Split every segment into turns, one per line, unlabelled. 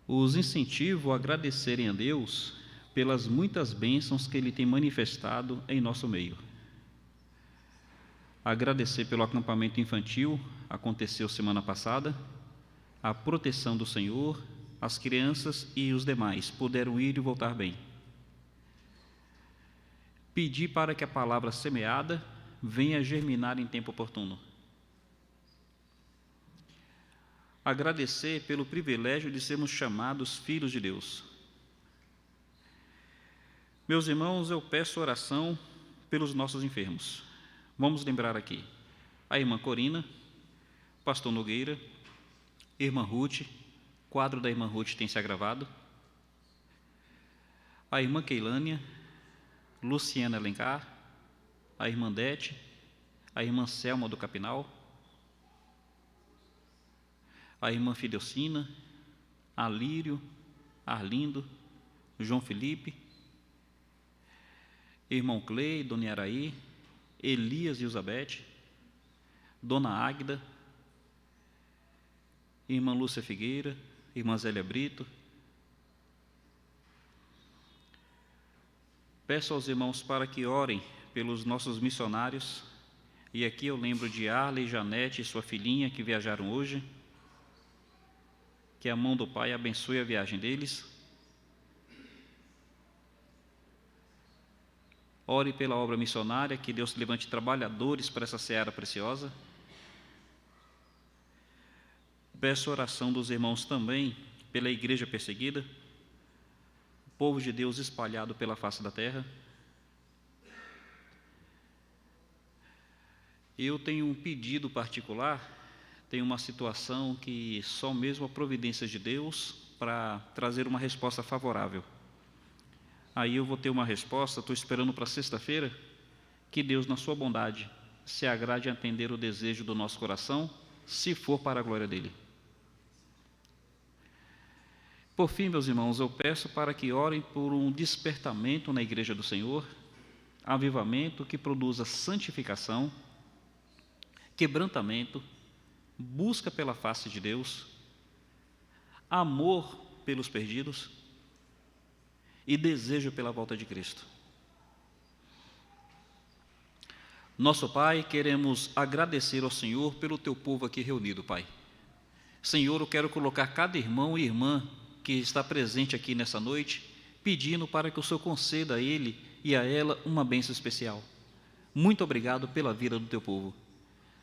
Os incentivo a agradecerem a Deus pelas muitas bênçãos que Ele tem manifestado em nosso meio. Agradecer pelo acampamento infantil, aconteceu semana passada, a proteção do Senhor, as crianças e os demais puderam ir e voltar bem. Pedir para que a palavra semeada venha germinar em tempo oportuno. Agradecer pelo privilégio de sermos chamados filhos de Deus. Meus irmãos, eu peço oração pelos nossos enfermos. Vamos lembrar aqui a irmã Corina, pastor Nogueira, irmã Ruth, quadro da irmã Ruth tem se agravado, a irmã Keilânia, Luciana Alencar, a irmã Dete, a irmã Selma do Capinal, a irmã Fidelcina, Alírio, Arlindo, João Felipe, irmão Clei, Dona Araí, Elias e Elizabeth, Dona Águida, irmã Lúcia Figueira, irmã Zélia Brito. Peço aos irmãos para que orem pelos nossos missionários, e aqui eu lembro de Arley, Janete e sua filhinha que viajaram hoje. Que a mão do Pai abençoe a viagem deles. Ore pela obra missionária, que Deus levante trabalhadores para essa seara preciosa. Peço oração dos irmãos também pela igreja perseguida, o povo de Deus espalhado pela face da terra. Eu tenho um pedido particular, tenho uma situação que só mesmo a providência de Deus para trazer uma resposta favorável. Aí eu vou ter uma resposta, estou esperando para sexta-feira, que Deus, na sua bondade, se agrade a atender o desejo do nosso coração, se for para a glória dEle. Por fim, meus irmãos, eu peço para que orem por um despertamento na Igreja do Senhor, avivamento que produza santificação, quebrantamento, busca pela face de Deus, amor pelos perdidos e desejo pela volta de Cristo. Nosso Pai, queremos agradecer ao Senhor pelo Teu povo aqui reunido, Pai. Senhor, eu quero colocar cada irmão e irmã que está presente aqui nessa noite, pedindo para que o Senhor conceda a ele e a ela uma bênção especial. Muito obrigado pela vida do Teu povo.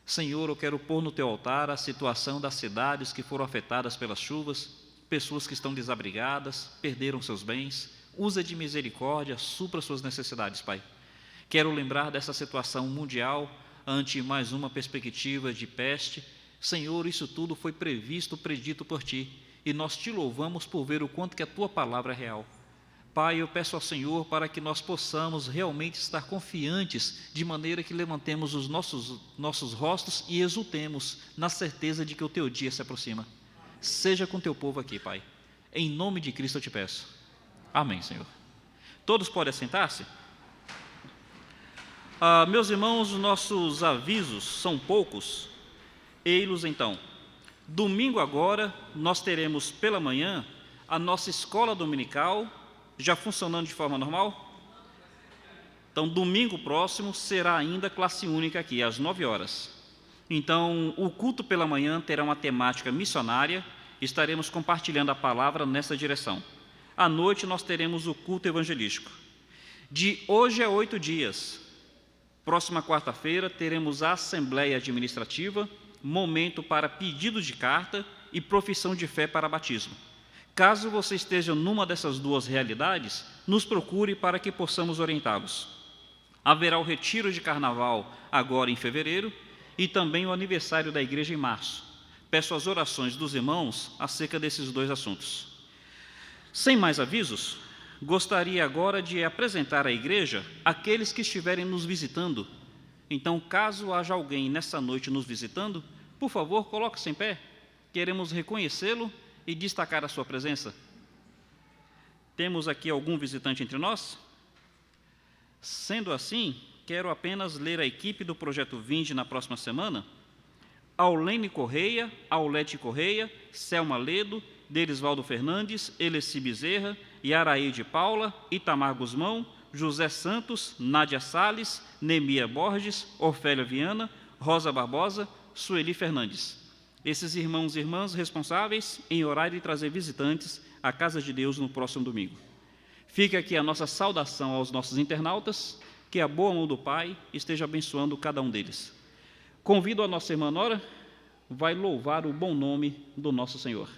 Senhor, eu quero pôr no Teu altar a situação das cidades que foram afetadas pelas chuvas, pessoas que estão desabrigadas, perderam seus bens. Usa de misericórdia, supra suas necessidades, Pai. Quero lembrar dessa situação mundial, ante mais uma perspectiva de peste. Senhor, isso tudo foi previsto, predito por Ti, e nós Te louvamos por ver o quanto que a Tua palavra é real. Pai, eu peço ao Senhor para que nós possamos realmente estar confiantes, de maneira que levantemos os nossos rostos e exultemos na certeza de que o Teu dia se aproxima. Seja com Teu povo aqui, Pai. Em nome de Cristo eu Te peço. Amém, Senhor. Todos podem assentar-se? Meus irmãos, nossos avisos são poucos. Ei-los então. Domingo agora, nós teremos pela manhã a nossa escola dominical, já funcionando de forma normal? Então, domingo próximo será ainda classe única aqui, às 9 horas. Então, o culto pela manhã terá uma temática missionária, estaremos compartilhando a palavra nessa direção. À noite, nós teremos o culto evangelístico. De hoje a 8 dias, próxima quarta-feira, teremos a Assembleia Administrativa, momento para pedido de carta e profissão de fé para batismo. Caso você esteja numa dessas duas realidades, nos procure para que possamos orientá-los. Haverá o retiro de carnaval agora em fevereiro e também o aniversário da igreja em março. Peço as orações dos irmãos acerca desses dois assuntos. Sem mais avisos, gostaria agora de apresentar à igreja aqueles que estiverem nos visitando. Então, caso haja alguém nessa noite nos visitando, por favor, coloque-se em pé. Queremos reconhecê-lo e destacar a sua presença. Temos aqui algum visitante entre nós? Sendo assim, quero apenas ler a equipe do Projeto Vinde na próxima semana. Aulene Correia, Aulete Correia, Selma Ledo, Derisvaldo Fernandes, Eleci Bezerra, Yaraí de Paula, Itamar Guzmão, José Santos, Nádia Salles, Nemia Borges, Ofélia Viana, Rosa Barbosa, Sueli Fernandes. Esses irmãos e irmãs responsáveis em orar e trazer visitantes à Casa de Deus no próximo domingo. Fica aqui a nossa saudação aos nossos internautas, que a boa mão do Pai esteja abençoando cada um deles. Convido a nossa irmã Nora, vai louvar o bom nome do nosso Senhor.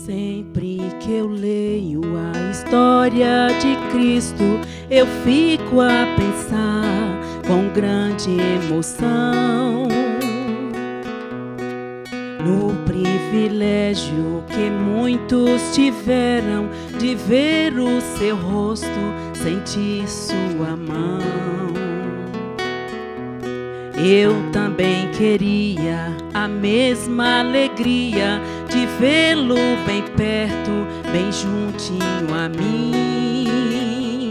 Sempre que eu leio a história de Cristo, eu fico a pensar com grande emoção no privilégio que muitos tiveram de ver o seu rosto, sentir sua mão. Eu também queria a mesma alegria de vê-lo bem perto, bem juntinho a mim.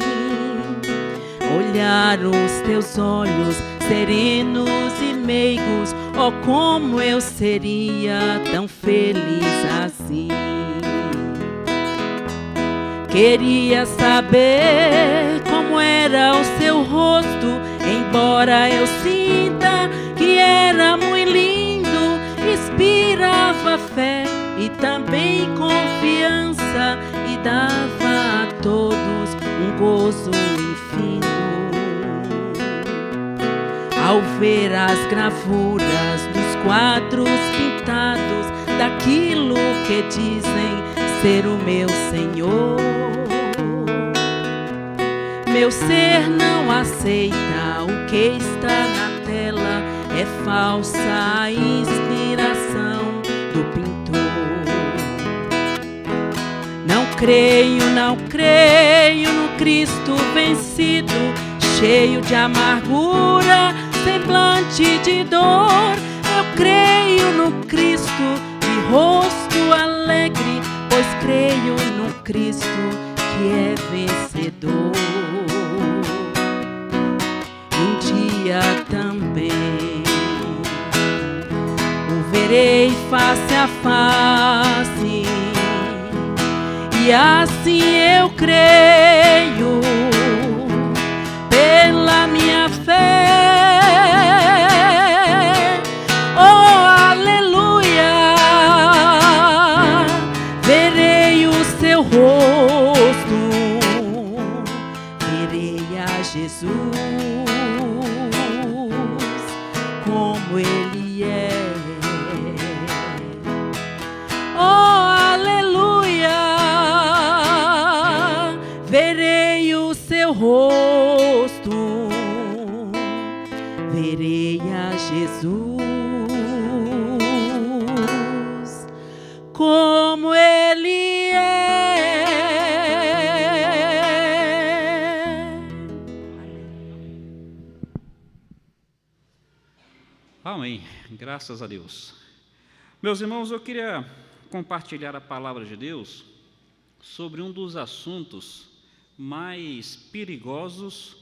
Olhar os teus olhos serenos e meigos, oh, como eu seria tão feliz assim. Queria saber como era o seu rosto, embora eu sinta que era muito lindo, inspirava fé e também confiança e dava a todos um gozo infinito. Ao ver as gravuras dos quadros pintados daquilo que dizem ser o meu Senhor, meu ser não aceita o que está na tela, é falsa a inspiração do pintor. Não creio no Cristo vencido, cheio de amargura, semblante de dor. Eu creio no Cristo de rosto alegre, pois creio no Cristo que é vencedor. E um dia também o verei face a face, e assim eu creio pela minha fé. Oh, aleluia! Verei o seu rosto, verei a Jesus como Ele é. Oh, aleluia! Verei o seu rosto, verei a Jesus como Ele é.
Amém. Graças a Deus. Meus irmãos, eu queria compartilhar a palavra de Deus sobre um dos assuntos mais perigosos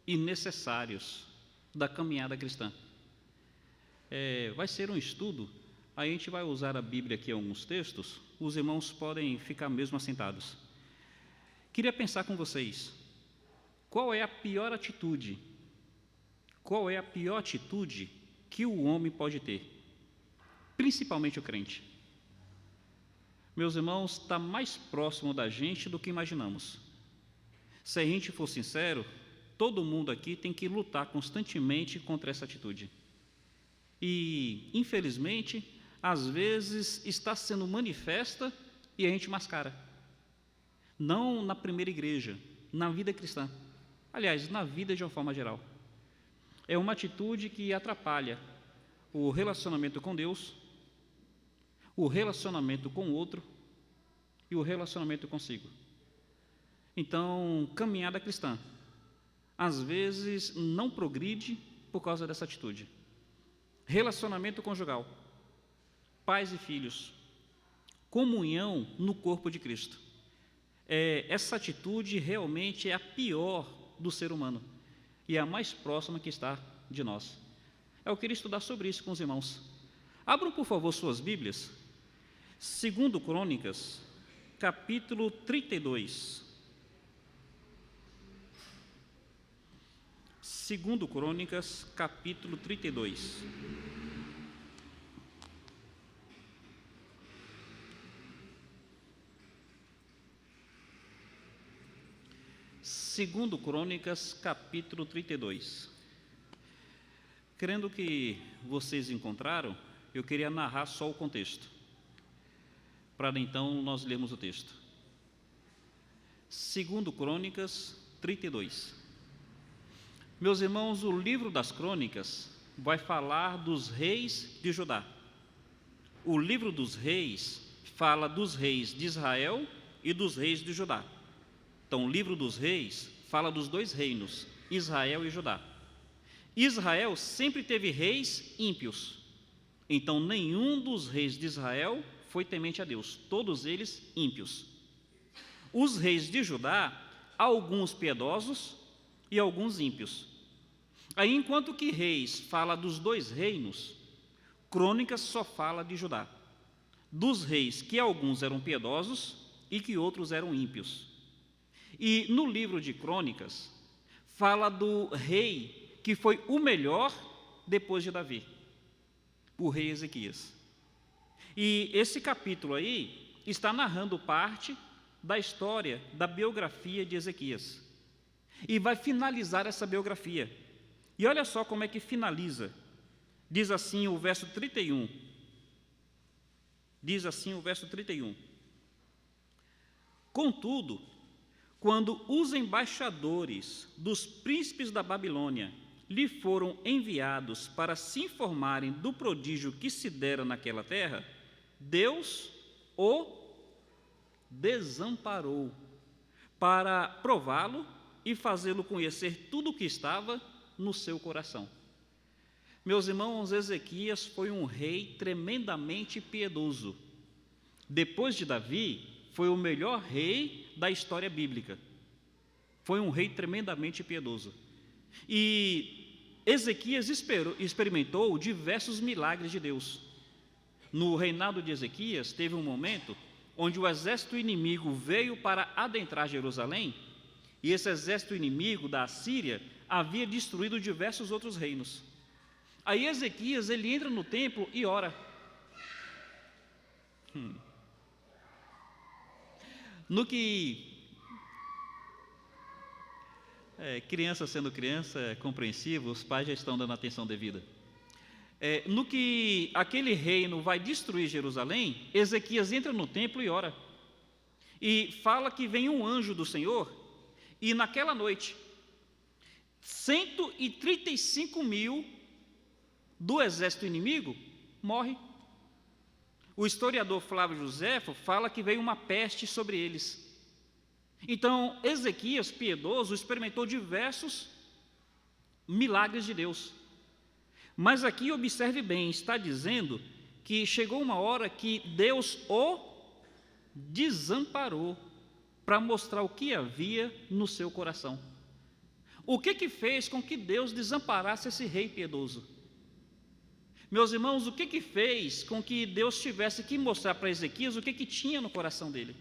e necessários da caminhada cristã. Vai ser um estudo, a gente vai usar a Bíblia aqui em alguns textos, os irmãos podem ficar mesmo assentados. Queria pensar com vocês, qual é a pior atitude que o homem pode ter? Principalmente o crente. Meus irmãos, está mais próximo da gente do que imaginamos. Se a gente for sincero, todo mundo aqui tem que lutar constantemente contra essa atitude. E, infelizmente, às vezes está sendo manifesta e a gente mascara. Não na primeira igreja, na vida cristã. Aliás, na vida de uma forma geral. É uma atitude que atrapalha o relacionamento com Deus, o relacionamento com o outro e o relacionamento consigo. Então, caminhada cristã, às vezes não progride por causa dessa atitude. Relacionamento conjugal, pais e filhos, comunhão no corpo de Cristo. Essa atitude realmente é a pior do ser humano e é a mais próxima que está de nós. Eu queria estudar sobre isso com os irmãos. Abram, por favor, suas Bíblias. 2 Crônicas, capítulo 32. 2 Crônicas, capítulo 32. Segundo Crônicas, capítulo 32. Crendo que vocês encontraram, eu queria narrar só o contexto, para então nós lermos o texto. 2 Crônicas 32. Meus irmãos, o livro das Crônicas vai falar dos reis de Judá. O livro dos reis fala dos reis de Israel e dos reis de Judá. Então, o livro dos reis fala dos dois reinos, Israel e Judá. Israel sempre teve reis ímpios. Então, nenhum dos reis de Israel foi temente a Deus, todos eles ímpios. Os reis de Judá, alguns piedosos e alguns ímpios. Aí, enquanto que Reis fala dos dois reinos, Crônicas só fala de Judá. Dos reis que alguns eram piedosos e que outros eram ímpios. E no livro de Crônicas, fala do rei que foi o melhor depois de Davi, o rei Ezequias. E esse capítulo aí está narrando parte da história, da biografia de Ezequias. E vai finalizar essa biografia. E olha só como é que finaliza. Diz assim o verso 31. Diz assim o verso 31. Contudo, quando os embaixadores dos príncipes da Babilônia lhe foram enviados para se informarem do prodígio que se dera naquela terra, Deus o desamparou para prová-lo e fazê-lo conhecer tudo o que estava no seu coração. Meus irmãos, Ezequias foi um rei tremendamente piedoso. Depois de Davi, foi o melhor rei da história bíblica. Foi um rei tremendamente piedoso. E Ezequias experimentou diversos milagres de Deus. No reinado de Ezequias, teve um momento onde o exército inimigo veio para adentrar Jerusalém, e esse exército inimigo da Assíria havia destruído diversos outros reinos. Aí Ezequias, ele entra no templo e ora. No que criança sendo criança, é compreensivo, os pais já estão dando atenção devida. No que aquele reino vai destruir Jerusalém, Ezequias entra no templo e ora. E fala que vem um anjo do Senhor, e naquela noite, 135.000 do exército inimigo morre. O historiador Flávio Joséfo fala que veio uma peste sobre eles. Então, Ezequias, piedoso, experimentou diversos milagres de Deus. Mas aqui, observe bem, está dizendo que chegou uma hora que Deus o desamparou para mostrar o que havia no seu coração. O que fez com que Deus desamparasse esse rei piedoso? Meus irmãos, o que fez com que Deus tivesse que mostrar para Ezequias o que tinha no coração dele?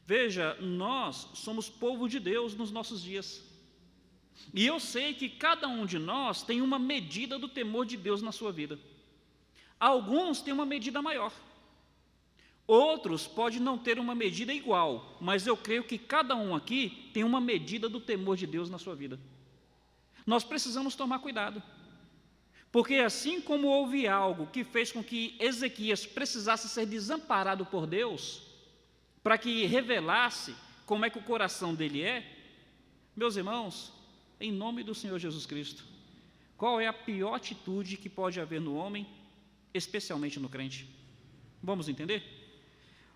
Veja, nós somos povo de Deus nos nossos dias. E eu sei que cada um de nós tem uma medida do temor de Deus na sua vida. Alguns têm uma medida maior. Outros podem não ter uma medida igual, mas eu creio que cada um aqui tem uma medida do temor de Deus na sua vida. Nós precisamos tomar cuidado. Porque assim como houve algo que fez com que Ezequias precisasse ser desamparado por Deus, para que revelasse como é que o coração dele é, meus irmãos, em nome do Senhor Jesus Cristo, qual é a pior atitude que pode haver no homem, especialmente no crente? Vamos entender?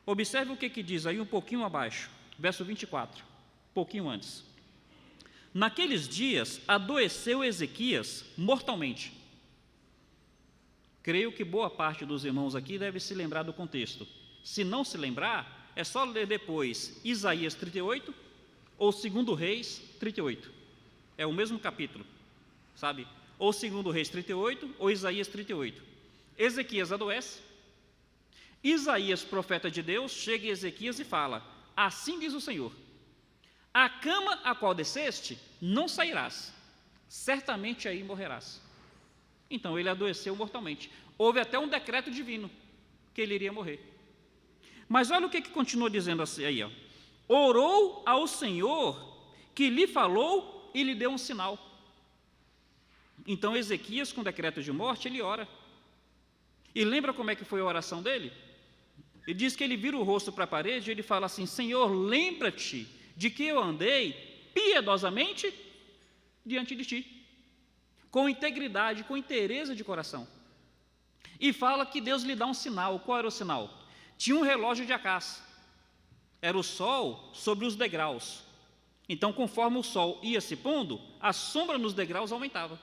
Observe o que diz aí um pouquinho abaixo, verso 24, pouquinho antes. Naqueles dias adoeceu Ezequias mortalmente. Creio que boa parte dos irmãos aqui deve se lembrar do contexto. Se não se lembrar, é só ler depois Isaías 38 ou 2 Reis 38. É o mesmo capítulo, sabe? Ou 2 Reis 38 ou Isaías 38. Ezequias adoece. Isaías, profeta de Deus, chega em Ezequias e fala: assim diz o Senhor, a cama a qual desceste, não sairás, certamente aí morrerás. Então ele adoeceu mortalmente. Houve até um decreto divino que ele iria morrer. Mas olha o que continua dizendo assim aí, ó. Orou ao Senhor, que lhe falou e lhe deu um sinal. Então Ezequias, com decreto de morte, ele ora. E lembra como é que foi a oração dele? Ele diz que ele vira o rosto para a parede e ele fala assim: Senhor, lembra-te de que eu andei piedosamente diante de ti, com integridade, com inteireza de coração. E fala que Deus lhe dá um sinal. Qual era o sinal? Tinha um relógio de Acás, era o sol sobre os degraus. Então, conforme o sol ia se pondo, a sombra nos degraus aumentava.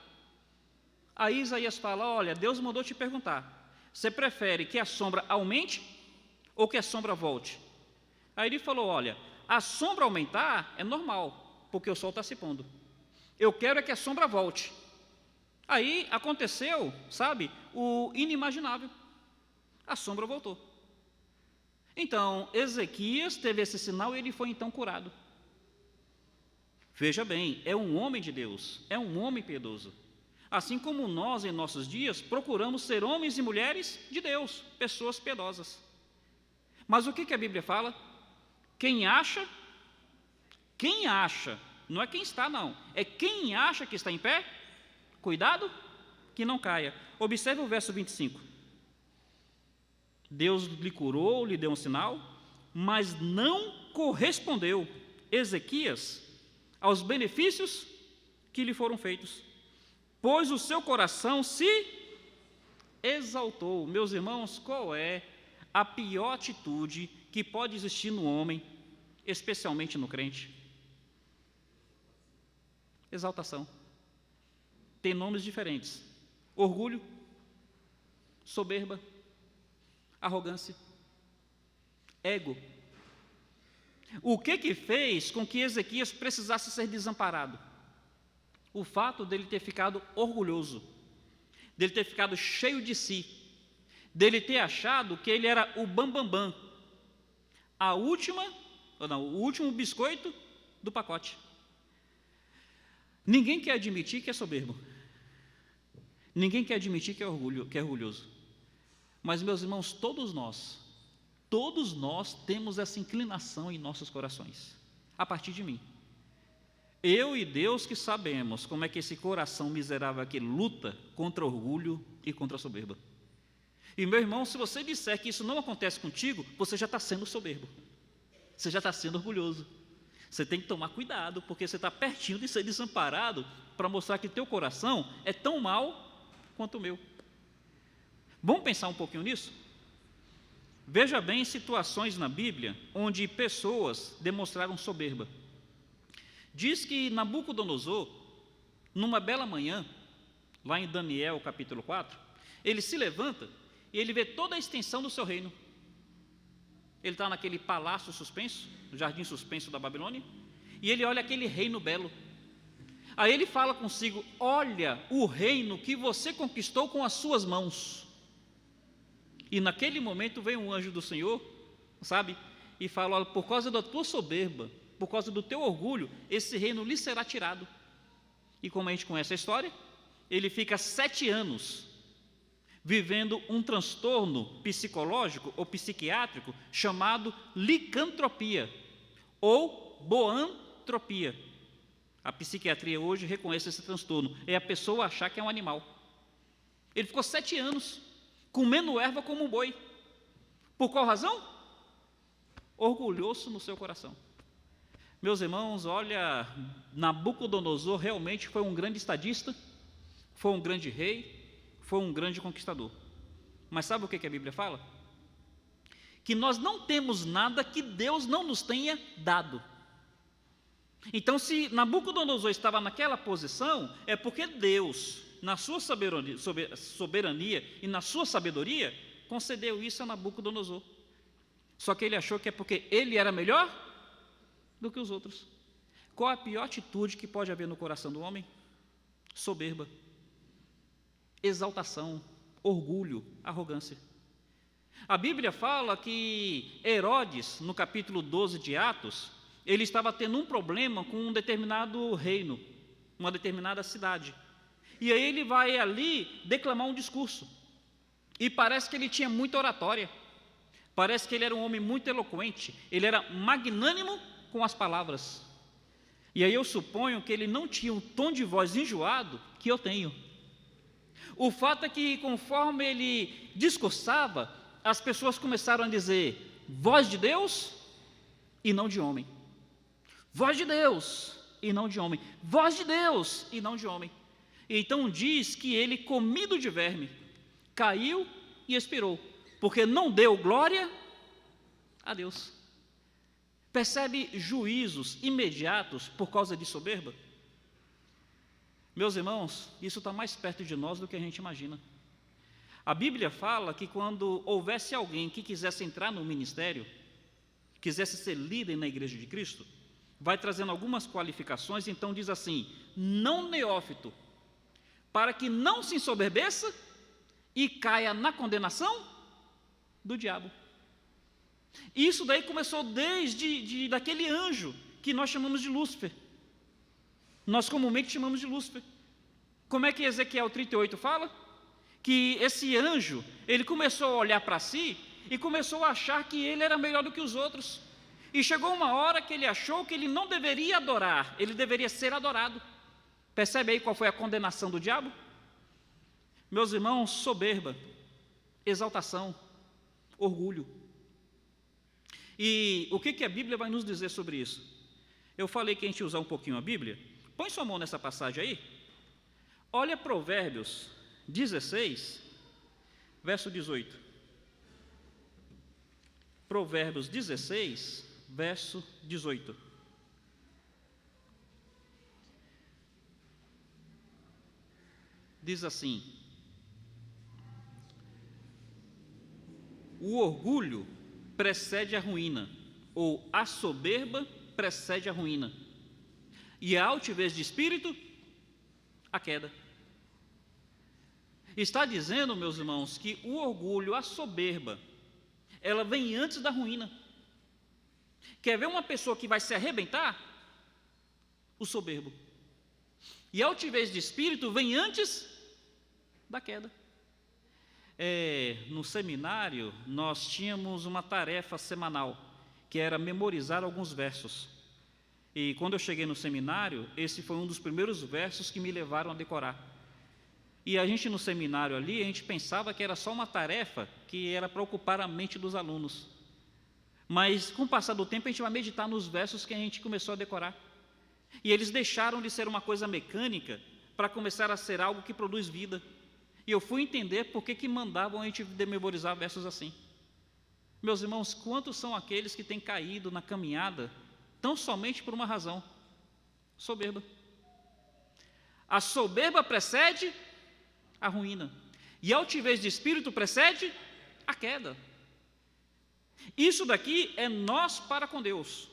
Aí Isaías fala: olha, Deus mandou te perguntar, você prefere que a sombra aumente ou que a sombra volte? Aí ele falou: olha, a sombra aumentar é normal, porque o sol está se pondo. Eu quero é que a sombra volte. Aí aconteceu, sabe, o inimaginável. A sombra voltou. Então, Ezequias teve esse sinal e ele foi então curado. Veja bem, é um homem de Deus, é um homem piedoso. Assim como nós, em nossos dias, procuramos ser homens e mulheres de Deus, pessoas piedosas. Mas o que a Bíblia fala? Quem acha, não é quem está não, é quem acha que está em pé, cuidado que não caia. Observe o verso 25. Deus lhe curou, lhe deu um sinal, mas não correspondeu Ezequias aos benefícios que lhe foram feitos, pois o seu coração se exaltou. Meus irmãos, qual é a pior atitude que pode existir no homem, especialmente no crente? Exaltação. Tem nomes diferentes: orgulho, soberba, arrogância, ego. O que fez com que Ezequias precisasse ser desamparado? O fato dele ter ficado orgulhoso, dele ter ficado cheio de si, dele ter achado que ele era o bambambam, o último biscoito do pacote. Ninguém quer admitir que é soberbo, ninguém quer admitir que é orgulhoso. Mas, meus irmãos, todos nós temos essa inclinação em nossos corações, a partir de mim. Eu e Deus que sabemos como é que esse coração miserável aqui luta contra orgulho e contra a soberba. E, meu irmão, se você disser que isso não acontece contigo, você já está sendo soberbo, você já está sendo orgulhoso. Você tem que tomar cuidado, porque você está pertinho de ser desamparado, para mostrar que teu coração é tão mau quanto o meu. Vamos pensar um pouquinho nisso? Veja bem situações na Bíblia onde pessoas demonstraram soberba. Diz que Nabucodonosor, numa bela manhã, lá em Daniel capítulo 4, ele se levanta e ele vê toda a extensão do seu reino. Ele está naquele palácio suspenso, no jardim suspenso da Babilônia, e ele olha aquele reino belo. Aí ele fala consigo: olha o reino que você conquistou com as suas mãos. E naquele momento vem um anjo do Senhor, sabe, e fala: olha, por causa da tua soberba, por causa do teu orgulho, esse reino lhe será tirado. E como a gente conhece a história, ele fica 7 anos vivendo um transtorno psicológico ou psiquiátrico chamado licantropia ou boantropia. A psiquiatria hoje reconhece esse transtorno, é a pessoa achar que é um animal. Ele ficou 7 anos comendo erva como um boi. Por qual razão? Orgulhoso no seu coração. Meus irmãos, olha, Nabucodonosor realmente foi um grande estadista, foi um grande rei, foi um grande conquistador. Mas sabe o que a Bíblia fala? Que nós não temos nada que Deus não nos tenha dado. Então, se Nabucodonosor estava naquela posição, é porque Deus, na sua soberania e na sua sabedoria, concedeu isso a Nabucodonosor. Só que ele achou que é porque ele era melhor do que os outros. Qual a pior atitude que pode haver no coração do homem? Soberba, exaltação, orgulho, arrogância. A Bíblia fala que Herodes, no capítulo 12 de Atos, ele estava tendo um problema com um determinado reino, uma determinada cidade. E aí ele vai ali declamar um discurso. E parece que ele tinha muita oratória. Parece que ele era um homem muito eloquente. Ele era magnânimo com as palavras. E aí eu suponho que ele não tinha um tom de voz enjoado que eu tenho. O fato é que conforme ele discursava, as pessoas começaram a dizer: voz de Deus e não de homem. Voz de Deus e não de homem. Voz de Deus e não de homem. Então diz que ele, comido de verme, caiu e expirou, porque não deu glória a Deus. Percebe juízos imediatos por causa de soberba? Meus irmãos, isso está mais perto de nós do que a gente imagina. A Bíblia fala que quando houvesse alguém que quisesse entrar no ministério, quisesse ser líder na igreja de Cristo, vai trazendo algumas qualificações. Então diz assim: não neófito, para que não se ensoberbeça e caia na condenação do diabo. Isso daí começou desde daquele anjo que nós chamamos de Lúcifer. Nós comumente chamamos de Lúcifer. Como é que Ezequiel 38 fala? Que esse anjo, ele começou a olhar para si e começou a achar que ele era melhor do que os outros. E chegou uma hora que ele achou que ele não deveria adorar, ele deveria ser adorado. Percebe aí qual foi a condenação do diabo? Meus irmãos, soberba, exaltação, orgulho. E o que a Bíblia vai nos dizer sobre isso? Eu falei que a gente ia usar um pouquinho a Bíblia. Põe sua mão nessa passagem aí. Olha Provérbios 16, verso 18. Provérbios 16, verso 18. Diz assim: o orgulho precede a ruína, ou a soberba precede a ruína, e a altivez de espírito, a queda. Está dizendo, meus irmãos, que o orgulho, a soberba, ela vem antes da ruína. Quer ver uma pessoa que vai se arrebentar? O soberbo. E a altivez de espírito vem antes da queda. No seminário, nós tínhamos uma tarefa semanal, que era memorizar alguns versos. E quando eu cheguei no seminário, esse foi um dos primeiros versos que me levaram a decorar. E a gente no seminário ali, a gente pensava que era só uma tarefa que era para ocupar a mente dos alunos. Mas com o passar do tempo a gente vai meditar nos versos que a gente começou a decorar. E eles deixaram de ser uma coisa mecânica para começar a ser algo que produz vida. E eu fui entender por que mandavam a gente memorizar versos assim. Meus irmãos, quantos são aqueles que têm caído na caminhada tão somente por uma razão? Soberba. A soberba precede a ruína, e a altivez de espírito precede a queda. Isso daqui é nós para com Deus. O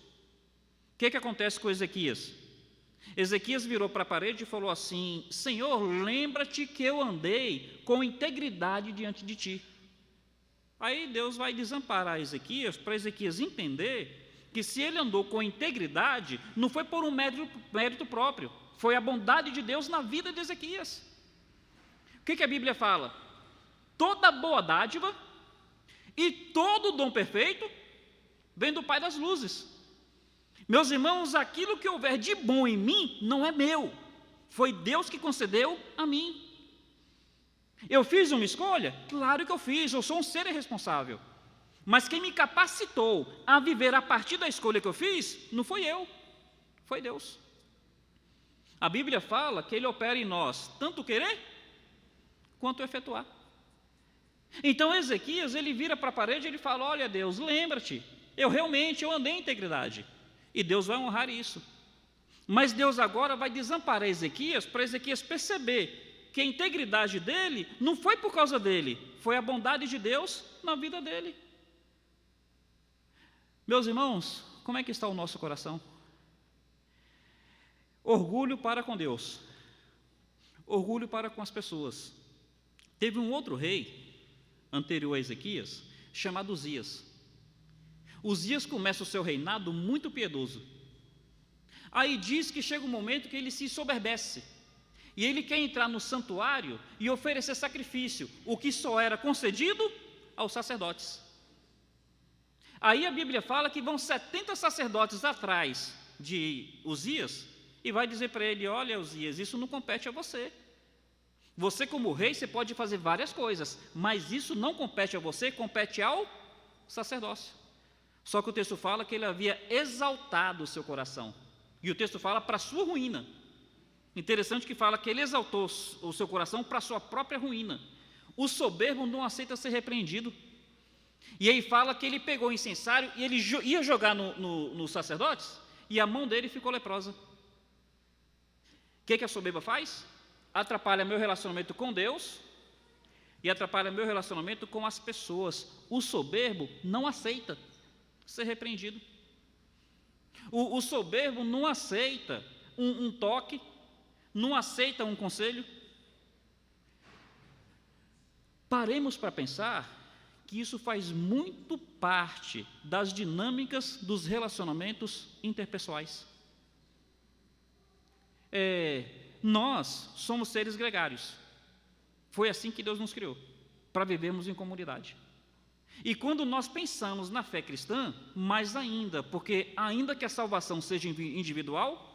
que acontece com Ezequias? Ezequias virou para a parede e falou assim: Senhor, lembra-te que eu andei com integridade diante de ti. Aí Deus vai desamparar Ezequias, para Ezequias entender que se ele andou com integridade, não foi por um mérito próprio, foi a bondade de Deus na vida de Ezequias. O que a Bíblia fala? Toda boa dádiva e todo dom perfeito vem do Pai das luzes. Meus irmãos, aquilo que houver de bom em mim não é meu, foi Deus que concedeu a mim. Eu fiz uma escolha? Claro que eu fiz, eu sou um ser irresponsável. Mas quem me capacitou a viver a partir da escolha que eu fiz, não foi eu, foi Deus. A Bíblia fala que Ele opera em nós tanto querer quanto efetuar. Então Ezequias, ele vira para a parede e ele fala: olha Deus, lembra-te, eu andei em integridade, e Deus vai honrar isso. Mas Deus agora vai desamparar Ezequias para Ezequias perceber que a integridade dele não foi por causa dele, foi a bondade de Deus na vida dele. Meus irmãos, como é que está o nosso coração? Orgulho para com Deus, orgulho para com as pessoas. Teve um outro rei, anterior a Ezequias, chamado Uzias. Uzias começa o seu reinado muito piedoso. Aí diz que chega um momento que ele se ensoberbece, e ele quer entrar no santuário e oferecer sacrifício, o que só era concedido aos sacerdotes. Aí a Bíblia fala que vão 70 sacerdotes atrás de Uzias, e vai dizer para ele: olha, Uzias, isso não compete a você. Você como rei, você pode fazer várias coisas, mas isso não compete a você, compete ao sacerdócio. Só que o texto fala que ele havia exaltado o seu coração, e o texto fala para a sua ruína. Interessante que fala que ele exaltou o seu coração para a sua própria ruína. O soberbo não aceita ser repreendido. E aí fala que ele pegou o incensário e ele ia jogar nos sacerdotes, e a mão dele ficou leprosa. O que a soberba faz? Atrapalha meu relacionamento com Deus e atrapalha meu relacionamento com as pessoas. O soberbo não aceita ser repreendido. O soberbo não aceita um toque, não aceita um conselho. Paremos para pensar que isso faz muito parte das dinâmicas dos relacionamentos interpessoais. Nós somos seres gregários. Foi assim que Deus nos criou, para vivermos em comunidade. E quando nós pensamos na fé cristã, mais ainda, porque ainda que a salvação seja individual,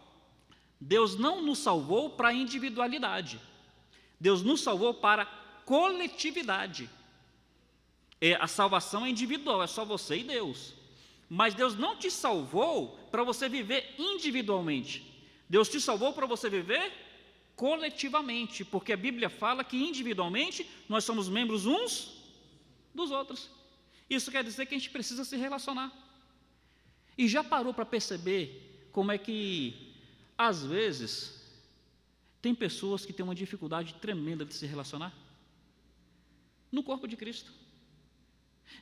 Deus não nos salvou para a individualidade. Deus nos salvou para a coletividade. A salvação é individual, é só você e Deus. Mas Deus não te salvou para você viver individualmente. Deus te salvou para você viver coletivamente, porque a Bíblia fala que individualmente nós somos membros uns dos outros. Isso quer dizer que a gente precisa se relacionar. E já parou para perceber como é que, às vezes, tem pessoas que têm uma dificuldade tremenda de se relacionar? No corpo de Cristo.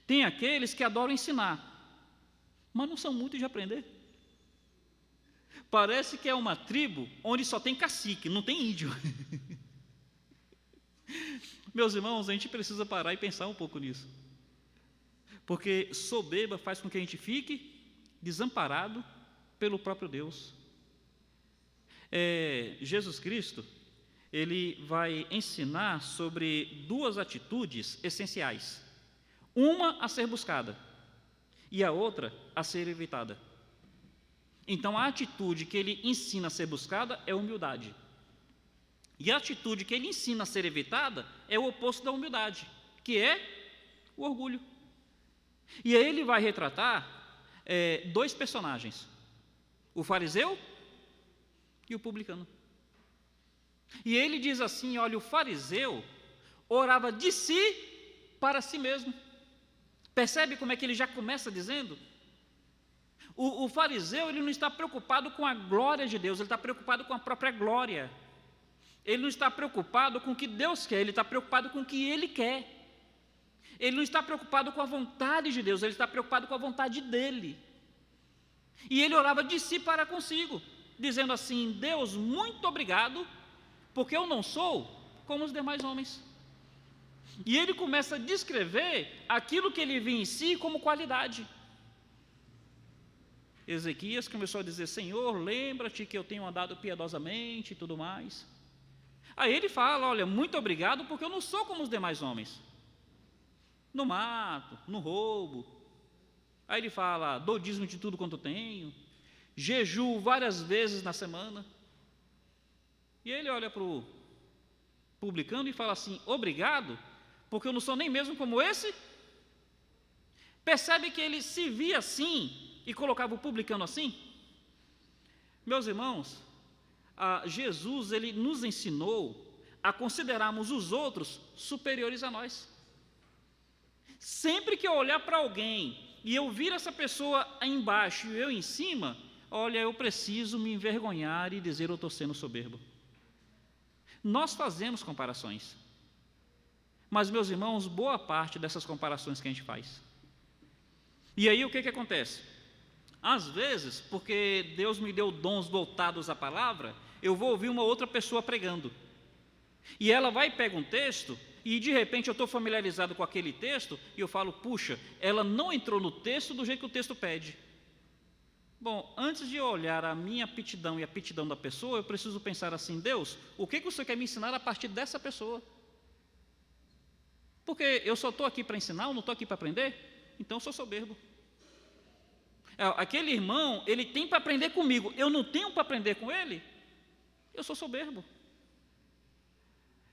Tem aqueles que adoram ensinar, mas não são muito de aprender. Parece que é uma tribo onde só tem cacique, não tem índio. Meus irmãos, a gente precisa parar e pensar um pouco nisso. Porque soberba faz com que a gente fique desamparado pelo próprio Deus. Jesus Cristo, ele vai ensinar sobre duas atitudes essenciais. Uma a ser buscada e a outra a ser evitada. Então, a atitude que ele ensina a ser buscada é humildade. E a atitude que ele ensina a ser evitada é o oposto da humildade, que é o orgulho. E aí ele vai retratar dois personagens, o fariseu e o publicano. E ele diz assim: olha, o fariseu orava de si para si mesmo. Percebe como é que ele já começa dizendo? O fariseu, ele não está preocupado com a glória de Deus, ele está preocupado com a própria glória. Ele não está preocupado com o que Deus quer, ele está preocupado com o que ele quer. Ele não está preocupado com a vontade de Deus, ele está preocupado com a vontade dele. E ele orava de si para consigo, dizendo assim: Deus, muito obrigado, porque eu não sou como os demais homens. E ele começa a descrever aquilo que ele vê em si como qualidade. Ezequias começou a dizer: Senhor, lembra-te que eu tenho andado piedosamente e tudo mais. Aí ele fala: olha, muito obrigado, porque eu não sou como os demais homens. Não mato, não roubo. Aí ele fala: dou dízimo de tudo quanto tenho, jejuo várias vezes na semana. E ele olha para o publicano e fala assim: obrigado, porque eu não sou nem mesmo como esse. Percebe que ele se via assim e colocava o publicano assim? Meus irmãos, Jesus, ele nos ensinou a considerarmos os outros superiores a nós. Sempre que eu olhar para alguém e eu vir essa pessoa aí embaixo e eu em cima, olha, eu preciso me envergonhar e dizer eu estou sendo soberbo. Nós fazemos comparações, mas, meus irmãos, boa parte dessas comparações que a gente faz. E aí o que acontece? Às vezes, porque Deus me deu dons voltados à palavra, eu vou ouvir uma outra pessoa pregando, e ela vai e pega um texto, e de repente eu estou familiarizado com aquele texto, e eu falo, puxa, ela não entrou no texto do jeito que o texto pede. Bom, antes de eu olhar a minha aptidão e a aptidão da pessoa, eu preciso pensar assim, Deus, o que o Senhor quer me ensinar a partir dessa pessoa? Porque eu só estou aqui para ensinar, eu não estou aqui para aprender, então eu sou soberbo. Aquele irmão, ele tem para aprender comigo, eu não tenho para aprender com ele, eu sou soberbo.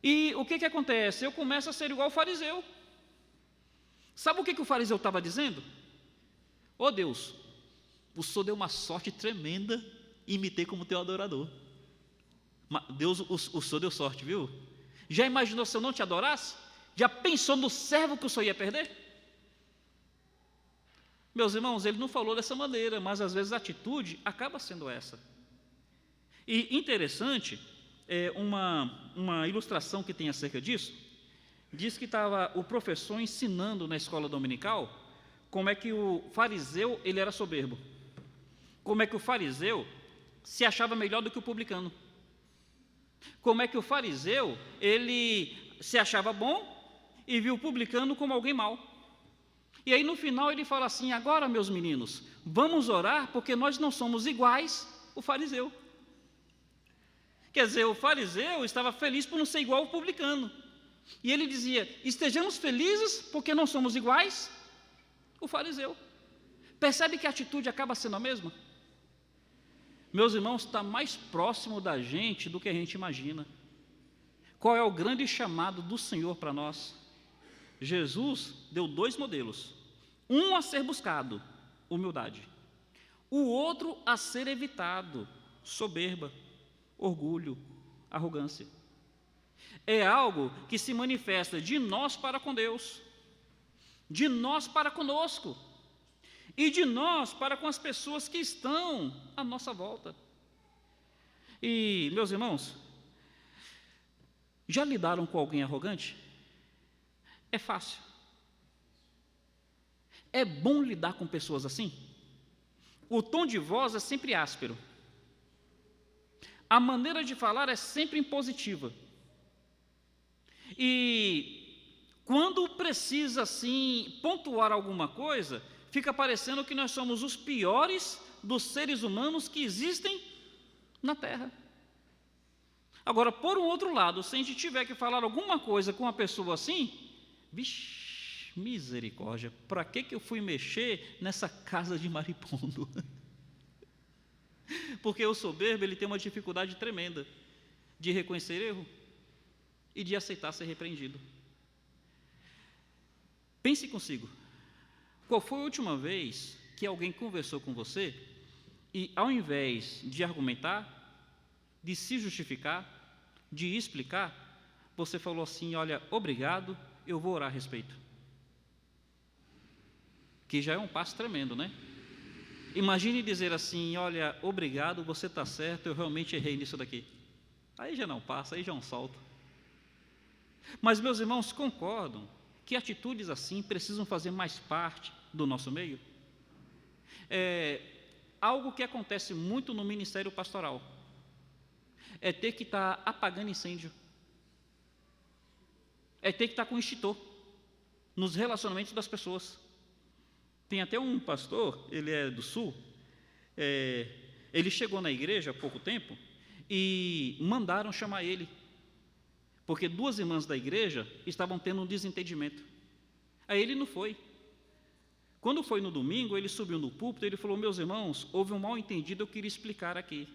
E o que acontece? Eu começo a ser igual o fariseu. Sabe o que o fariseu estava dizendo? Ô Deus, o Senhor deu uma sorte tremenda e me ter como teu adorador. Deus, o Senhor deu sorte, viu? Já imaginou se eu não te adorasse? Já pensou no servo que o Senhor ia perder? Meus irmãos, ele não falou dessa maneira, mas às vezes a atitude acaba sendo essa. E interessante, uma ilustração que tem acerca disso, diz que estava o professor ensinando na escola dominical como é que o fariseu ele era soberbo, como é que o fariseu se achava melhor do que o publicano, como é que o fariseu ele se achava bom e viu o publicano como alguém mau. E aí no final ele fala assim, agora meus meninos, vamos orar porque nós não somos iguais o fariseu. Quer dizer, o fariseu estava feliz por não ser igual ao publicano. E ele dizia, estejamos felizes porque não somos iguais o fariseu. Percebe que a atitude acaba sendo a mesma? Meus irmãos, está mais próximo da gente do que a gente imagina. Qual é o grande chamado do Senhor para nós? Jesus deu 2 modelos. Um a ser buscado, humildade. O outro a ser evitado, soberba, orgulho, arrogância. É algo que se manifesta de nós para com Deus, de nós para conosco, e de nós para com as pessoas que estão à nossa volta. E, meus irmãos, já lidaram com alguém arrogante? É fácil. É bom lidar com pessoas assim? O tom de voz é sempre áspero. A maneira de falar é sempre impositiva. E quando precisa, assim, pontuar alguma coisa, fica parecendo que nós somos os piores dos seres humanos que existem na Terra. Agora, por um outro lado, se a gente tiver que falar alguma coisa com uma pessoa assim, vixe, misericórdia, para que eu fui mexer nessa casa de maripondo? Porque o soberbo, ele tem uma dificuldade tremenda de reconhecer erro e de aceitar ser repreendido. Pense consigo, qual foi a última vez que alguém conversou com você e, ao invés de argumentar, de se justificar, de explicar, você falou assim, olha, obrigado, eu vou orar a respeito. Que já é um passo tremendo, né? Imagine dizer assim, olha, obrigado, você está certo, eu realmente errei nisso daqui. Aí já não passa, aí já é um salto. Mas, meus irmãos, concordam que atitudes assim precisam fazer mais parte do nosso meio? É algo que acontece muito no ministério pastoral. É ter que estar apagando incêndio. É ter que estar com extintor nos relacionamentos das pessoas. Tem até um pastor, ele é do Sul, ele chegou na igreja há pouco tempo e mandaram chamar ele, porque 2 irmãs da igreja estavam tendo um desentendimento. Aí ele não foi. Quando foi no domingo, ele subiu no púlpito e ele falou, meus irmãos, houve um mal-entendido, eu queria explicar aqui.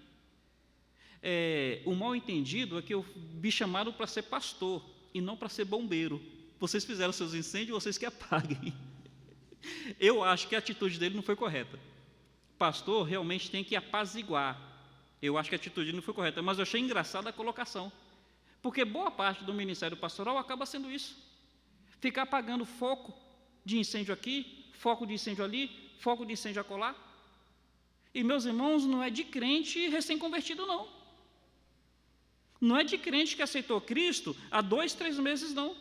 O mal-entendido é que eu me chamaram para ser pastor e não para ser bombeiro. Vocês fizeram seus incêndios, vocês que apaguem. Eu acho que a atitude dele não foi correta. Pastor realmente tem que apaziguar. Eu acho que a atitude dele não foi correta, mas eu achei engraçada a colocação. Porque boa parte do ministério pastoral acaba sendo isso. Ficar apagando foco de incêndio aqui, foco de incêndio ali, foco de incêndio acolá. E, meus irmãos, não é de crente recém-convertido, não. Não é de crente que aceitou Cristo há 2, 3 meses, não.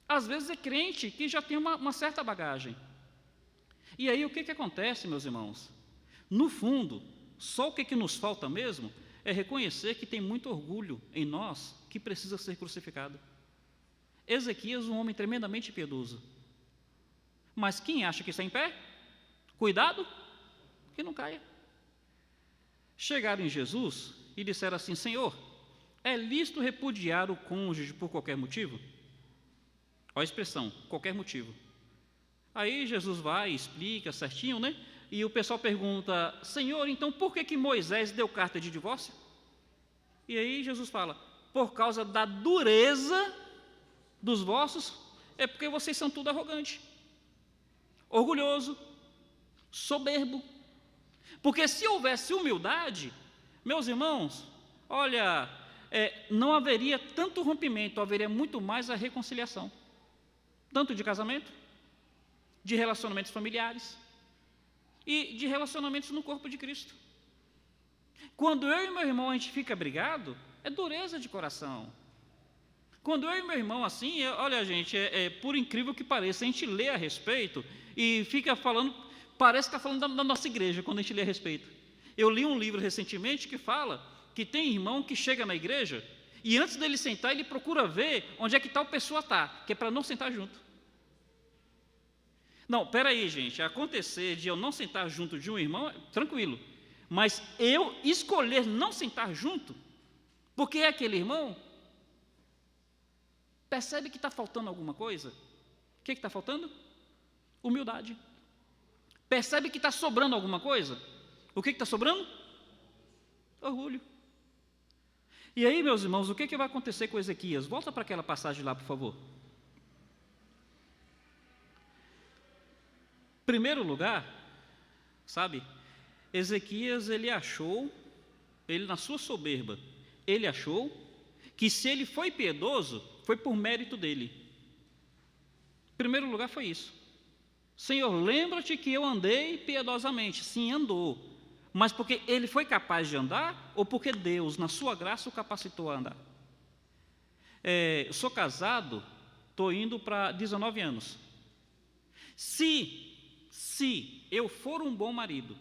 Às vezes é crente que já tem uma certa bagagem. E aí o que acontece, meus irmãos? No fundo, só o que nos falta mesmo é reconhecer que tem muito orgulho em nós que precisa ser crucificado. Ezequias, um homem tremendamente piedoso. Mas quem acha que está em pé? Cuidado, que não caia. Chegaram em Jesus e disseram assim: Senhor, é lícito repudiar o cônjuge por qualquer motivo? Olha a expressão, qualquer motivo. Aí Jesus vai e explica certinho, né? E o pessoal pergunta: Senhor, então por que Moisés deu carta de divórcio? E aí Jesus fala: por causa da dureza dos vossos, é porque vocês são tudo arrogante, orgulhoso, soberbo. Porque se houvesse humildade, meus irmãos, olha, não haveria tanto rompimento, haveria muito mais a reconciliação, tanto de casamento, de relacionamentos familiares e de relacionamentos no corpo de Cristo. Quando eu e meu irmão a gente fica brigado, é dureza de coração. Quando eu e meu irmão assim, olha gente, por incrível que pareça, a gente lê a respeito e fica falando, parece que está falando da nossa igreja quando a gente lê a respeito. Eu li um livro recentemente que fala que tem irmão que chega na igreja e antes dele sentar ele procura ver onde é que tal pessoa está, que é para não sentar junto. Não, peraí gente, acontecer de eu não sentar junto de um irmão, tranquilo, mas eu escolher não sentar junto, porque é aquele irmão, percebe que está faltando alguma coisa? O que está faltando? Humildade. Percebe que está sobrando alguma coisa? O que está sobrando? Orgulho. E aí, meus irmãos, o que vai acontecer com Ezequias? Volta para aquela passagem lá, por favor. Primeiro lugar, sabe, Ezequias, ele na sua soberba, ele achou que se ele foi piedoso, foi por mérito dele. Primeiro lugar foi isso. Senhor, lembra-te que eu andei piedosamente. Sim, andou. Mas porque ele foi capaz de andar ou porque Deus, na sua graça, o capacitou a andar? Eu sou casado, estou indo para 19 anos. Se eu for um bom marido,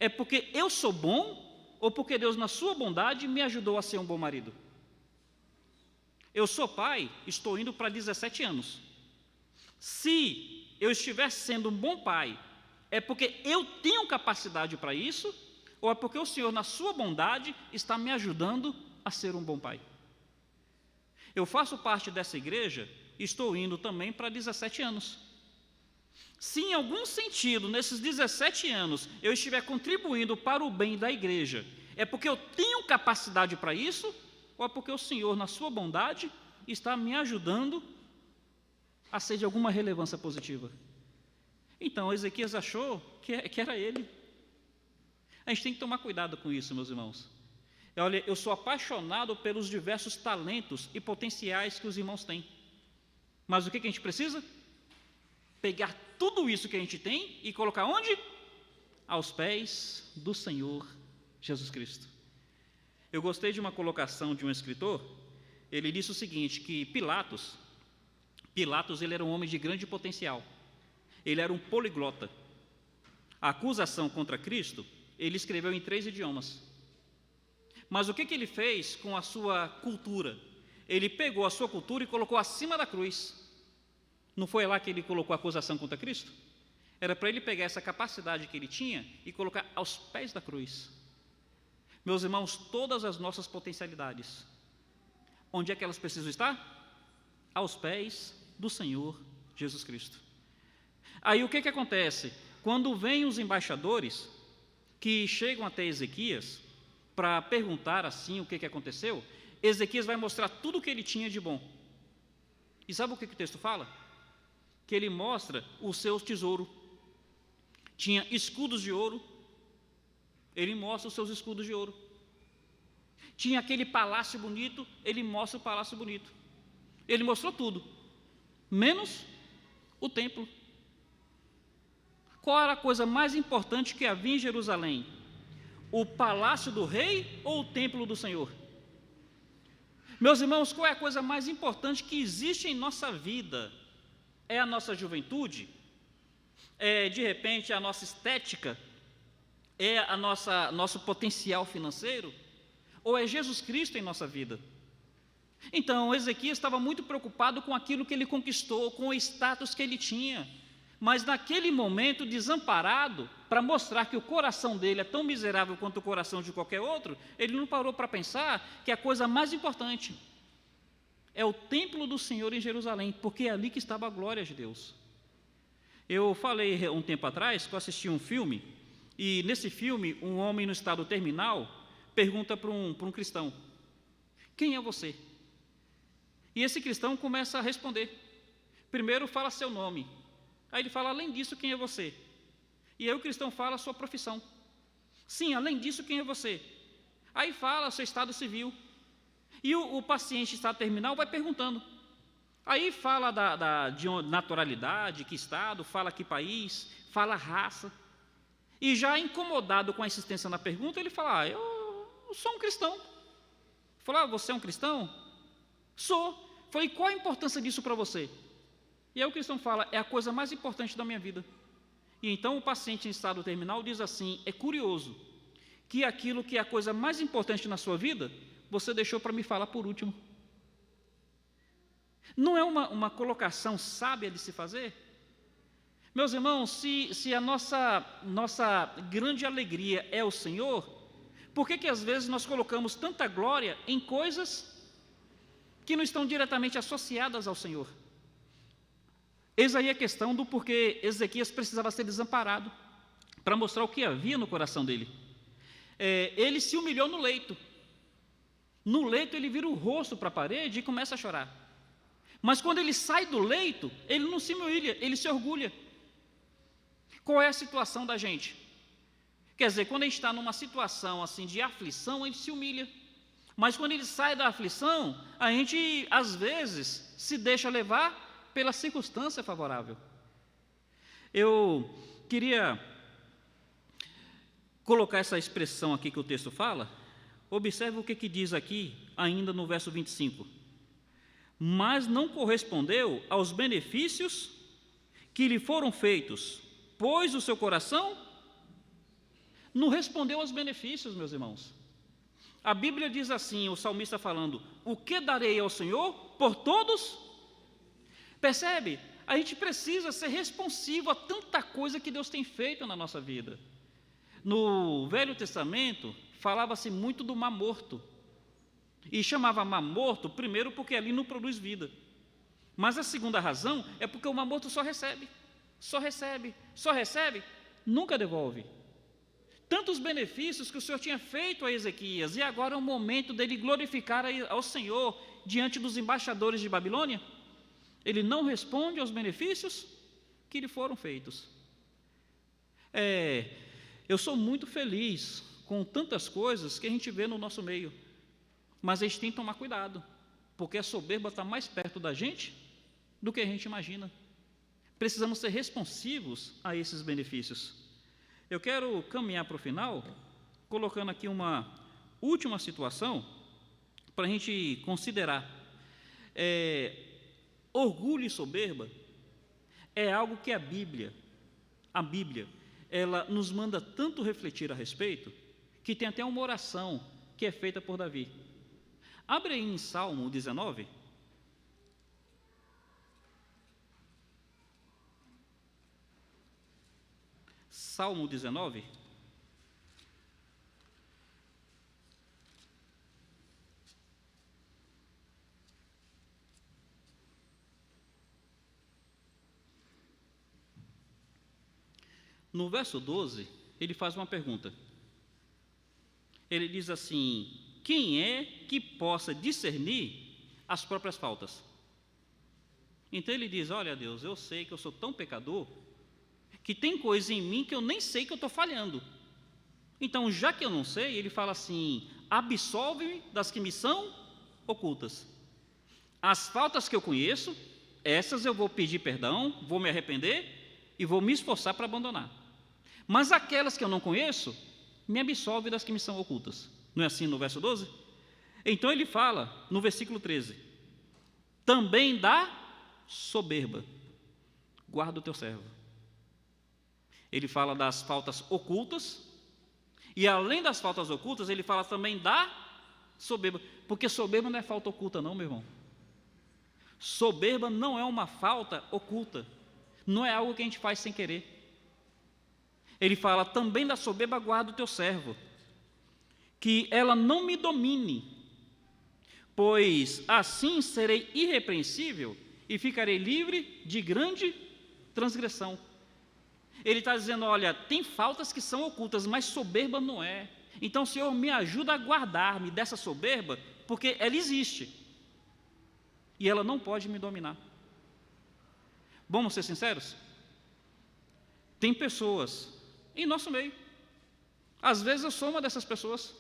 é porque eu sou bom ou porque Deus, na sua bondade, me ajudou a ser um bom marido? Eu sou pai, estou indo para 17 anos. Se eu estiver sendo um bom pai, é porque eu tenho capacidade para isso, ou é porque o Senhor, na sua bondade, está me ajudando a ser um bom pai? Eu faço parte dessa igreja, estou indo também para 17 anos. Se em algum sentido, nesses 17 anos, eu estiver contribuindo para o bem da igreja, é porque eu tenho capacidade para isso, ou é porque o Senhor, na sua bondade, está me ajudando a ser de alguma relevância positiva? Então, Ezequias achou que era ele. A gente tem que tomar cuidado com isso, meus irmãos. Olha, eu sou apaixonado pelos diversos talentos e potenciais que os irmãos têm. Mas o que a gente precisa? Pegar tudo isso que a gente tem e colocar onde? Aos pés do Senhor Jesus Cristo. Eu gostei de uma colocação de um escritor. Ele disse o seguinte, que Pilatos ele era um homem de grande potencial. Ele era um poliglota. A acusação contra Cristo, ele escreveu em 3 idiomas. Mas o que ele fez com a sua cultura? Ele pegou a sua cultura e colocou acima da cruz. Não foi lá que ele colocou a acusação contra Cristo? Era para ele pegar essa capacidade que ele tinha e colocar aos pés da cruz. Meus irmãos, todas as nossas potencialidades, onde é que elas precisam estar? Aos pés do Senhor Jesus Cristo. Aí o que acontece? Quando vêm os embaixadores que chegam até Ezequias para perguntar assim o que aconteceu, Ezequias vai mostrar tudo o que ele tinha de bom. E sabe o que o texto fala? Que ele mostra o seu tesouro. Tinha escudos de ouro, ele mostra os seus escudos de ouro. Tinha aquele palácio bonito, ele mostra o palácio bonito. Ele mostrou tudo, menos o templo. Qual era a coisa mais importante que havia em Jerusalém? O palácio do rei ou o templo do Senhor? Meus irmãos, qual é a coisa mais importante que existe em nossa vida? É a nossa juventude? É, de repente, a nossa estética? É nosso potencial financeiro? Ou é Jesus Cristo em nossa vida? Então, Ezequias estava muito preocupado com aquilo que ele conquistou, com o status que ele tinha. Mas naquele momento, desamparado, para mostrar que o coração dele é tão miserável quanto o coração de qualquer outro, ele não parou para pensar que a coisa mais importante é o templo do Senhor em Jerusalém, porque é ali que estava a glória de Deus. Eu falei um tempo atrás que eu assisti um filme, e nesse filme, um homem no estado terminal pergunta para um cristão: quem é você? E esse cristão começa a responder. Primeiro fala seu nome. Aí ele fala, além disso, quem é você? E aí o cristão fala a sua profissão. Sim, além disso, quem é você? Aí fala seu estado civil. E o paciente em estado terminal vai perguntando. Aí fala de naturalidade, que estado, fala que país, fala raça. E já incomodado com a insistência na pergunta, ele fala, eu sou um cristão. Fala, você é um cristão? Sou. Falei, qual a importância disso para você? E aí o cristão fala, é a coisa mais importante da minha vida. E então o paciente em estado terminal diz assim, é curioso que aquilo que é a coisa mais importante na sua vida, você deixou para me falar por último. Não é uma colocação sábia de se fazer? Meus irmãos, se a nossa grande alegria é o Senhor, por que às vezes nós colocamos tanta glória em coisas que não estão diretamente associadas ao Senhor? Eis aí a questão do porquê Ezequias precisava ser desamparado, para mostrar o que havia no coração dele. Ele se humilhou no leito. No leito ele vira o rosto para a parede e começa a chorar. Mas quando ele sai do leito, ele não se humilha, ele se orgulha. Qual é a situação da gente? Quer dizer, quando a gente está numa situação assim de aflição, a gente se humilha. Mas quando ele sai da aflição, a gente às vezes se deixa levar pela circunstância favorável. Eu queria colocar essa expressão aqui que o texto fala. Observe o que diz aqui, ainda no verso 25. Mas não correspondeu aos benefícios que lhe foram feitos, pois o seu coração não respondeu aos benefícios, meus irmãos. A Bíblia diz assim, o salmista falando, o que darei ao Senhor por todos? Percebe? A gente precisa ser responsivo a tanta coisa que Deus tem feito na nossa vida. No Velho Testamento, falava-se muito do mar morto. E chamava mar morto, primeiro, porque ali não produz vida. Mas a segunda razão é porque o mar morto só recebe, nunca devolve. Tantos benefícios que o Senhor tinha feito a Ezequias, e agora é o momento dele glorificar ao Senhor diante dos embaixadores de Babilônia. Ele não responde aos benefícios que lhe foram feitos. Eu sou muito feliz com tantas coisas que a gente vê no nosso meio, mas a gente tem que tomar cuidado, porque a soberba está mais perto da gente do que a gente imagina. Precisamos ser responsivos a esses benefícios. Eu quero caminhar para o final, colocando aqui uma última situação para a gente considerar. Orgulho e soberba é algo que a Bíblia, ela nos manda tanto refletir a respeito, que tem até uma oração que é feita por Davi. Abre aí em Salmo 19. Salmo 19. No verso 12, ele faz uma pergunta. Ele diz assim, quem é que possa discernir as próprias faltas? Então ele diz, olha Deus, eu sei que eu sou tão pecador, que tem coisa em mim que eu nem sei que eu estou falhando. Então, já que eu não sei, ele fala assim, absolve-me das que me são ocultas. As faltas que eu conheço, essas eu vou pedir perdão, vou me arrepender, e vou me esforçar para abandonar. Mas aquelas que eu não conheço, me absolve das que me são ocultas. Não é assim no verso 12? Então ele fala, no versículo 13, também da soberba, guarda o teu servo. Ele fala das faltas ocultas, e além das faltas ocultas, ele fala também da soberba, porque soberba não é falta oculta não, meu irmão. Soberba não é uma falta oculta, não é algo que a gente faz sem querer. Ele fala também da soberba, guarda o teu servo, que ela não me domine, pois assim serei irrepreensível e ficarei livre de grande transgressão. Ele está dizendo, olha, tem faltas que são ocultas, mas soberba não é. Então, Senhor, me ajuda a guardar-me dessa soberba, porque ela existe, e ela não pode me dominar. Vamos ser sinceros? Tem pessoas em nosso meio, às vezes eu sou uma dessas pessoas,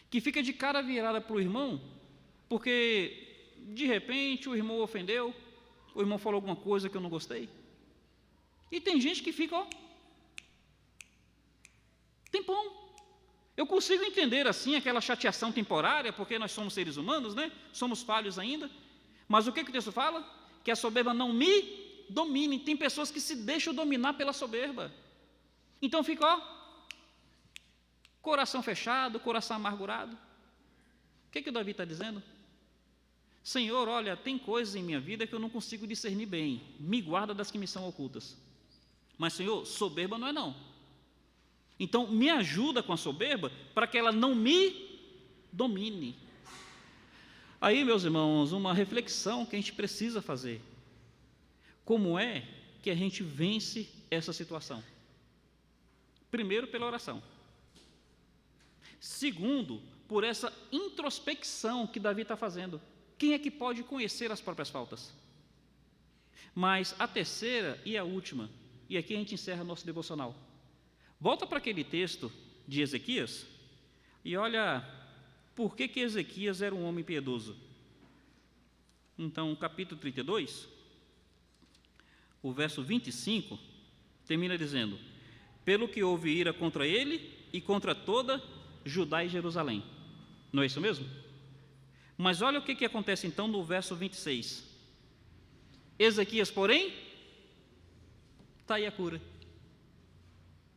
que fica de cara virada para o irmão, porque de repente o irmão ofendeu, o irmão falou alguma coisa que eu não gostei, e tem gente que fica, ó, tempão. Eu consigo entender assim aquela chateação temporária, porque nós somos seres humanos, né? Somos falhos ainda, mas o que o texto fala? Que a soberba não me domine. Tem pessoas que se deixam dominar pela soberba, então fica, ó, coração fechado, coração amargurado. O que o Davi está dizendo? Senhor, olha, tem coisas em minha vida que eu não consigo discernir bem, me guarda das que me são ocultas. Mas, Senhor, soberba não é não. Então, me ajuda com a soberba para que ela não me domine. Aí, meus irmãos, uma reflexão que a gente precisa fazer. Como é que a gente vence essa situação? Primeiro, pela oração. Segundo, por essa introspecção que Davi está fazendo. Quem é que pode conhecer as próprias faltas? Mas a terceira e a última, e aqui a gente encerra nosso devocional. Volta para aquele texto de Ezequias e olha por que Ezequias era um homem piedoso. Então, capítulo 32, o verso 25, termina dizendo: pelo que houve ira contra ele e contra toda Judá e Jerusalém. Não é isso mesmo? Mas olha o que acontece então no verso 26. Ezequias, porém, está aí a cura.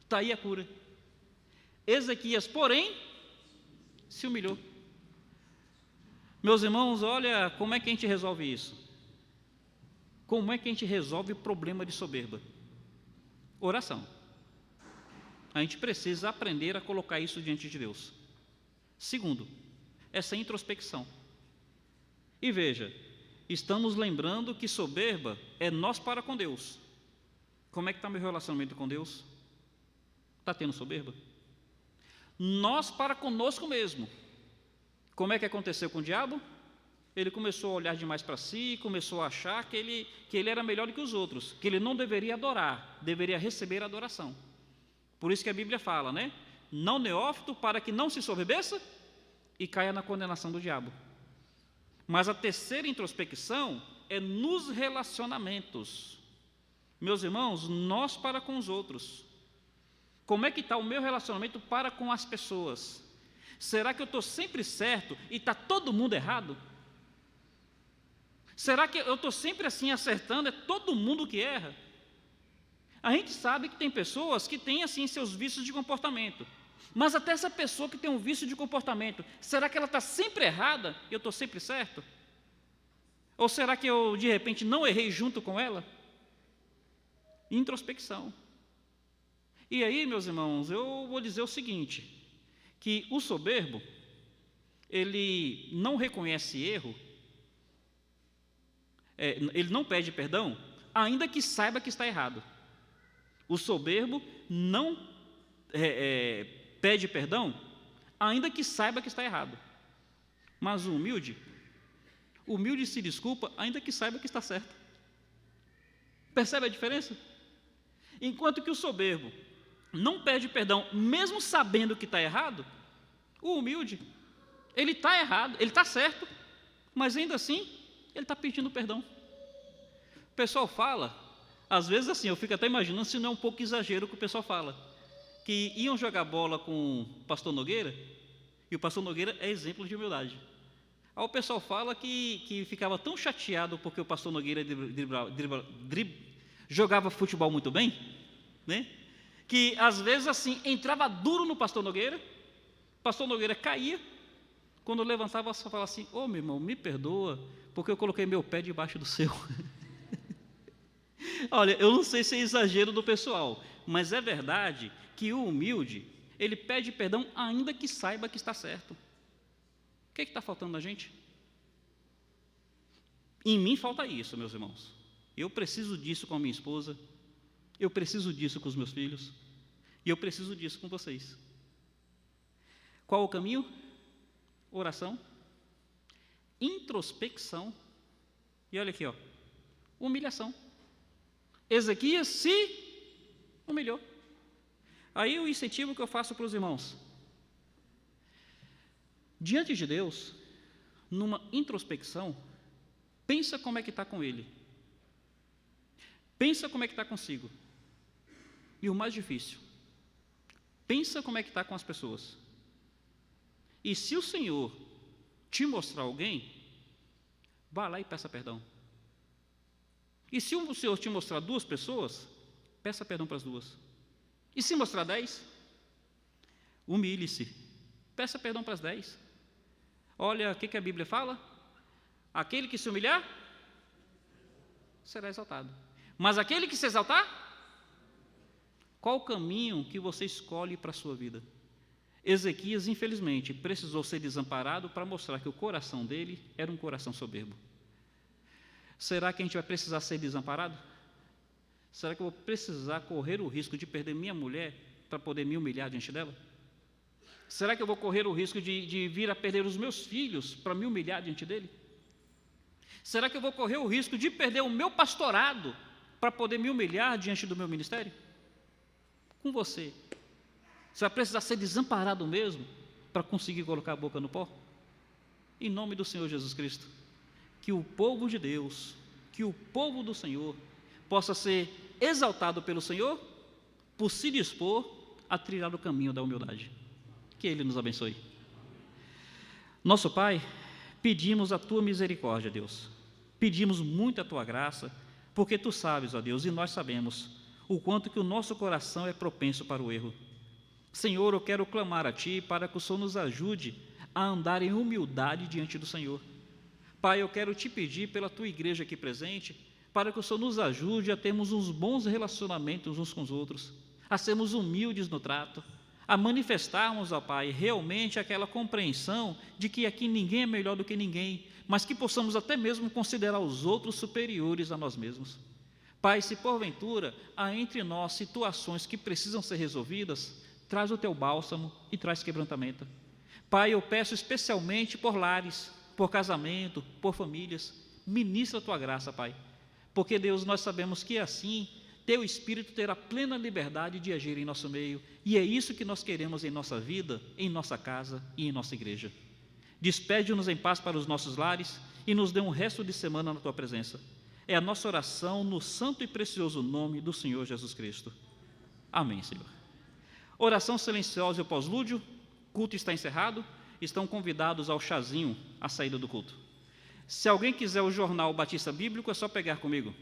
Está aí a cura. Ezequias, porém, se humilhou. Meus irmãos, olha como é que a gente resolve isso. Como é que a gente resolve o problema de soberba? Oração. A gente precisa aprender a colocar isso diante de Deus. Segundo, essa introspecção. E veja, estamos lembrando que soberba é nós para com Deus. Como é que está meu relacionamento com Deus? Está tendo soberba? Nós para conosco mesmo. Como é que aconteceu com o diabo? Ele começou a olhar demais para si, começou a achar que ele era melhor do que os outros, que ele não deveria adorar, deveria receber adoração. Por isso que a Bíblia fala, né? Não neófito, para que não se soberbeça e caia na condenação do diabo. Mas a terceira introspecção é nos relacionamentos. Meus irmãos, nós para com os outros. Como é que está o meu relacionamento para com as pessoas? Será que eu estou sempre certo e está todo mundo errado? Será que eu estou sempre assim acertando, é todo mundo que erra? A gente sabe que tem pessoas que têm assim seus vícios de comportamento, mas até essa pessoa que tem um vício de comportamento, será que ela está sempre errada e eu estou sempre certo? Ou será que eu de repente não errei junto com ela? Introspecção. E aí, meus irmãos, eu vou dizer o seguinte, que o soberbo, ele não reconhece erro, ele não pede perdão, ainda que saiba que está errado. O soberbo não pede perdão, ainda que saiba que está errado. Mas o humilde se desculpa, ainda que saiba que está certo. Percebe a diferença? Enquanto que o soberbo não pede perdão, mesmo sabendo que está errado, o humilde, ele está errado, ele está certo, mas ainda assim, ele está pedindo perdão. O pessoal fala, às vezes assim, eu fico até imaginando se não é um pouco exagero o que o pessoal fala, que iam jogar bola com o pastor Nogueira, e o pastor Nogueira é exemplo de humildade. Aí o pessoal fala que ficava tão chateado porque o pastor Nogueira jogava futebol muito bem, né? Que às vezes assim, entrava duro no pastor Nogueira, o pastor Nogueira caía, quando levantava só falava assim: ô meu irmão, me perdoa, porque eu coloquei meu pé debaixo do seu. Olha, eu não sei se é exagero do pessoal, mas é verdade que o humilde, ele pede perdão ainda que saiba que está certo. O que está faltando na gente? Em mim falta isso, meus irmãos. Eu preciso disso com a minha esposa, eu preciso disso com os meus filhos, e eu preciso disso com vocês. Qual o caminho? Oração, introspecção, e olha aqui, ó, humilhação. Ezequias se humilhou. Aí o incentivo que eu faço para os irmãos: diante de Deus, numa introspecção, pensa como é que está com Ele, pensa como é que está consigo, e o mais difícil, pensa como é que está com as pessoas. E se o Senhor te mostrar alguém, vá lá e peça perdão. E se o Senhor te mostrar 2 pessoas, peça perdão para as 2. E se mostrar 10, humilhe-se, peça perdão para as 10. Olha, o que a Bíblia fala? Aquele que se humilhar, será exaltado. Mas aquele que se exaltar, qual o caminho que você escolhe para a sua vida? Ezequias, infelizmente, precisou ser desamparado para mostrar que o coração dele era um coração soberbo. Será que a gente vai precisar ser desamparado? Será que eu vou precisar correr o risco de perder minha mulher para poder me humilhar diante dela? Será que eu vou correr o risco de vir a perder os meus filhos para me humilhar diante dele? Será que eu vou correr o risco de perder o meu pastorado para poder me humilhar diante do meu ministério? Com você, você vai precisar ser desamparado mesmo para conseguir colocar a boca no pó? Em nome do Senhor Jesus Cristo, que o povo de Deus, que o povo do Senhor possa ser exaltado pelo Senhor por se dispor a trilhar o caminho da humildade. Que Ele nos abençoe. Nosso Pai, pedimos a Tua misericórdia, Deus. Pedimos muito a Tua graça, porque Tu sabes, ó Deus, e nós sabemos o quanto que o nosso coração é propenso para o erro. Senhor, eu quero clamar a Ti para que o Senhor nos ajude a andar em humildade diante do Senhor. Pai, eu quero Te pedir pela Tua igreja aqui presente, para que o Senhor nos ajude a termos uns bons relacionamentos uns com os outros, a sermos humildes no trato, a manifestarmos, ó Pai, realmente aquela compreensão de que aqui ninguém é melhor do que ninguém, mas que possamos até mesmo considerar os outros superiores a nós mesmos. Pai, se porventura há entre nós situações que precisam ser resolvidas, traz o Teu bálsamo e traz quebrantamento. Pai, eu peço especialmente por lares, por casamento, por famílias, ministra a Tua graça, Pai, porque, Deus, nós sabemos que assim Teu Espírito terá plena liberdade de agir em nosso meio, e é isso que nós queremos em nossa vida, em nossa casa e em nossa igreja. Despede-nos em paz para os nossos lares e nos dê um resto de semana na Tua presença. É a nossa oração no santo e precioso nome do Senhor Jesus Cristo. Amém, Senhor. Oração silenciosa e o pós-lúdio. Culto está encerrado. Estão convidados ao chazinho à saída do culto. Se alguém quiser o jornal Batista Bíblico, é só pegar comigo.